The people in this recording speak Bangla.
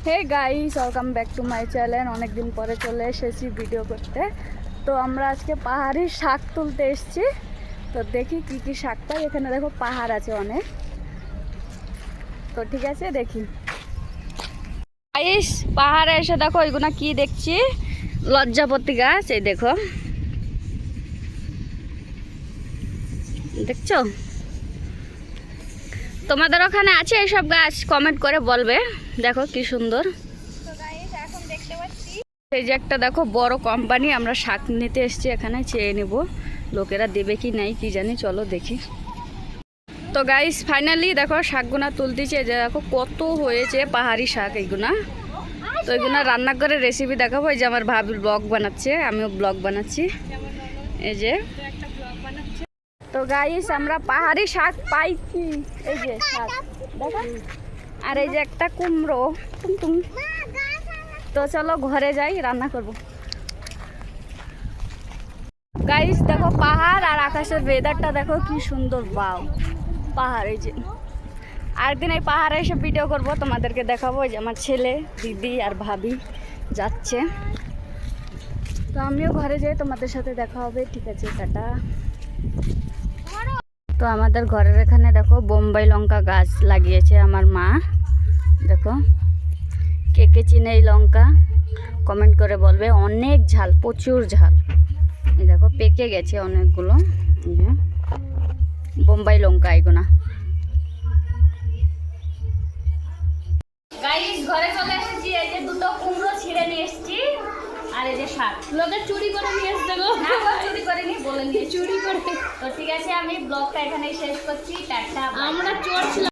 Hey guys, welcome back to my channel. অনেকদিন পরে চলে এসেছি ভিডিও করতে। তো আমরা আজকে পাহাড়ি শাক তুলতে এসেছি। তো দেখি কি কি শাক পাই। এখানে দেখো পাহাড় আছে অনেক। তো ঠিক আছে, দেখি। গাইস, পাহাড়ে এসে দেখো ওইগুলো কি দেখছি, লজ্জাপতি গাছ। এই দেখো, দেখছো? তোমাদের ওখানে আছে এইসব গাছ? কমেন্ট করে বলবে। দেখো কি সুন্দর। এই যে একটা দেখো বড় কোম্পানি, আমরা শাক নিতে এসেছি এখানে, চেয়ে নেব। লোকেরা দেবে কি নাই কি জানি, চলো দেখি। তো গাইস ফাইনালি দেখো শাকগুনা তুলতেছে। যে দেখো কত হয়েছে পাহাড়ি শাক এইগুনা। তো এইগুনা রান্না করে রেসিপি দেখাবো। এই যে আমার ভাবি ব্লগ বানাচ্ছে, আমিও ব্লগ বানাচ্ছি। এই যে তো গাইস আমরা পাহাড়ি শাক পাইছি। এই যে শাক দেখো, আর এই যে একটা কুমড়ো। তো চলো ঘরে যাই, রান্না করব। গাইস দেখো পাহাড় আর আকাশের ওয়েদারটা দেখো কি সুন্দর। বাও, পাহাড়। এই যে আরেকদিন এই পাহাড়ে এসে ভিডিও করব, তোমাদেরকে দেখাবো। এই যে আমার ছেলে, দিদি আর ভাবি যাচ্ছে। তো আমিও ঘরে যাই, তোমাদের সাথে দেখা হবে। ঠিক আছে, টাটা। তো আমাদের ঘরের এখানে দেখো বোম্বাই লঙ্কা গাছ লাগিয়েছে আমার মা। দেখো কে কে চিনে এই লঙ্কা, কমেন্ট করে বলবে। অনেক ঝাল, প্রচুর ঝাল। এই দেখো পেকে গেছে অনেকগুলো। বোম্বাই লঙ্কা এগুনা। গাইস ঘরে চলে এসেছি। এই যে দুটো কুমড়ো ছিঁড়ে নিয়ে এসেছি, আর এই যে শাক। লোকে চুরি করে নিয়ে এসছে গো। না গো, চুরি করিনি, বলে নিয়ে চুরি করে। তো ঠিক আছে, আমি ব্লগটা এখানেই শেষ করছি। টাটা। আমরা চোর ছিলাম।